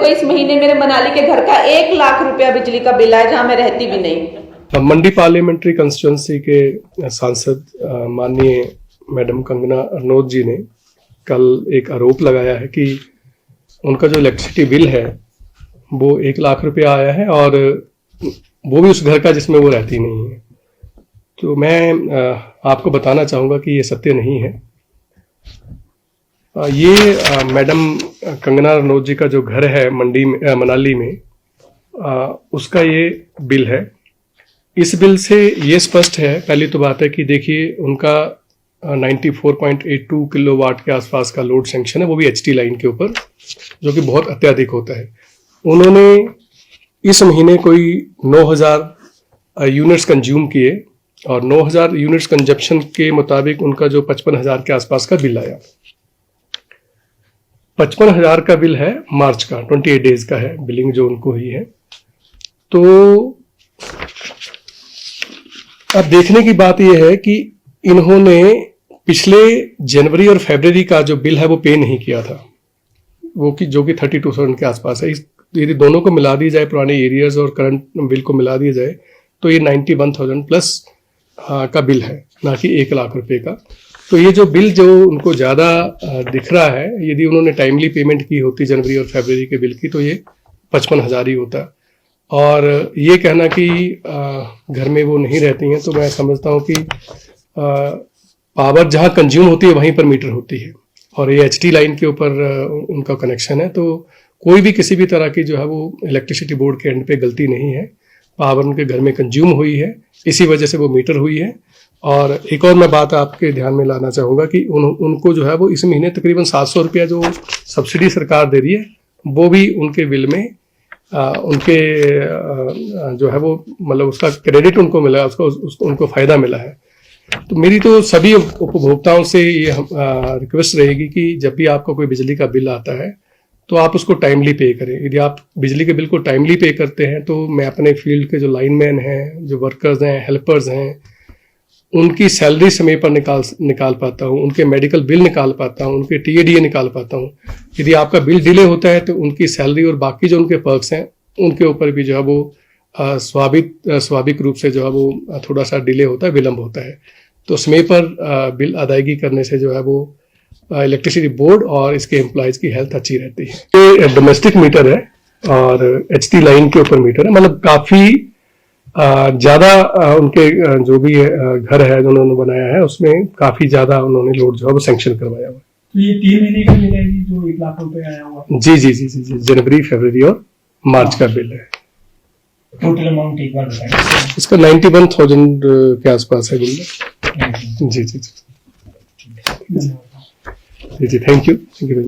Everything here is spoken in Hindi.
इस महीने मेरे मनाली के घर का 1 लाख रुपया बिजली का बिल आया, जहां मैं रहती भी नहीं। मंडी पार्लियामेंट्री कंस्टिट्यूंसी के सांसद माननीय मैडम कंगना रनौत जी ने कल एक आरोप लगाया है कि उनका जो इलेक्ट्रिसिटी बिल है वो 1 लाख रुपया आया है और वो भी उस घर का जिसमें वो रहती नहीं है। तो मैं आपको बताना चाहूँगा कि ये सत्य नहीं है। ये मैडम कंगना रनौत जी का जो घर है मंडी में मनाली में, उसका ये बिल है। इस बिल से ये स्पष्ट है, पहली तो बात है कि देखिए उनका 94.82 किलोवाट के आसपास का लोड सैंक्शन है, वो भी एचटी लाइन के ऊपर, जो कि बहुत अत्यधिक होता है। उन्होंने इस महीने कोई 9000 यूनिट्स कंज्यूम किए और 9000 यूनिट्स कंजप्शन के मुताबिक उनका जो 55,000 के आसपास का बिल आया। 55,000 का बिल है मार्च का, 28 डेज का है बिलिंग जो उनको हुई है। तो अब देखने की बात यह है कि इन्होंने पिछले जनवरी और फरवरी का जो बिल है वो पे नहीं किया था, वो कि जो कि 32,000 के आसपास है। यदि दोनों को मिला दी जाए, पुराने एरियर्स और करंट बिल को मिला दिया जाए, तो ये 91,000 प्लस का बिल है, ना कि 1 लाख रुपए का। तो ये जो बिल जो उनको ज़्यादा दिख रहा है, यदि उन्होंने टाइमली पेमेंट की होती जनवरी और फरवरी के बिल की, तो ये 55,000 ही होता। और ये कहना कि घर में वो नहीं रहती हैं, तो मैं समझता हूँ कि पावर जहाँ कंज्यूम होती है वहीं पर मीटर होती है, और ये एचटी लाइन के ऊपर उनका कनेक्शन है। तो कोई भी किसी भी तरह की जो है वो इलेक्ट्रिसिटी बोर्ड के एंड पे गलती नहीं है। पावर उनके घर में कंज्यूम हुई है, इसी वजह से वो मीटर हुई है। और एक और मैं बात आपके ध्यान में लाना चाहूँगा कि उनको जो है वो इस महीने तकरीबन 700 रुपया जो सब्सिडी सरकार दे रही है, वो भी उनके बिल में उनके जो है वो मतलब उसका क्रेडिट उनको मिला, उसको उनको फ़ायदा मिला है। तो मेरी तो सभी उपभोक्ताओं से ये रिक्वेस्ट रहेगी कि जब भी आपका कोई बिजली का बिल आता है तो आप उसको टाइमली पे करें। यदि आप बिजली के बिल को टाइमली पे करते हैं तो मैं अपने फील्ड के जो लाइनमैन हैं, जो वर्कर्स हैं, हेल्पर्स हैं, उनकी सैलरी समय पर निकाल पाता हूँ, उनके मेडिकल बिल निकाल पाता हूँ, उनके टीएडीए निकाल पाता हूँ। यदि आपका बिल डिले होता है तो उनकी सैलरी और बाकी जो उनके पर्क्स हैं उनके ऊपर भी जो है वो स्वाभाविक रूप से जो है वो थोड़ा सा डिले होता है, विलम्ब होता है। तो समय पर बिल अदायगी करने से जो है वो इलेक्ट्रिसिटी बोर्ड और इसके एम्प्लॉयज़ की हेल्थ अच्छी रहती है। ये डोमेस्टिक मीटर है और एचटी लाइन के ऊपर मीटर है, मतलब काफ़ी ज़्यादा उनके जो भी घर है जो उन्होंने बनाया है उसमें काफ़ी ज़्यादा उन्होंने लोड जो है वो सैंक्शन करवाया हुआ है। तो ये 3 महीने का बिल है जो 1 लाख रुपए आया हुआ? जी जी जी जी जी, जनवरी, फरवरी और मार्च का बिल है। टोटल अमाउंट एक बार बताएं। इसका 91,000 के आसपास है बिल। जी जी जी जी जी, थैंक यू।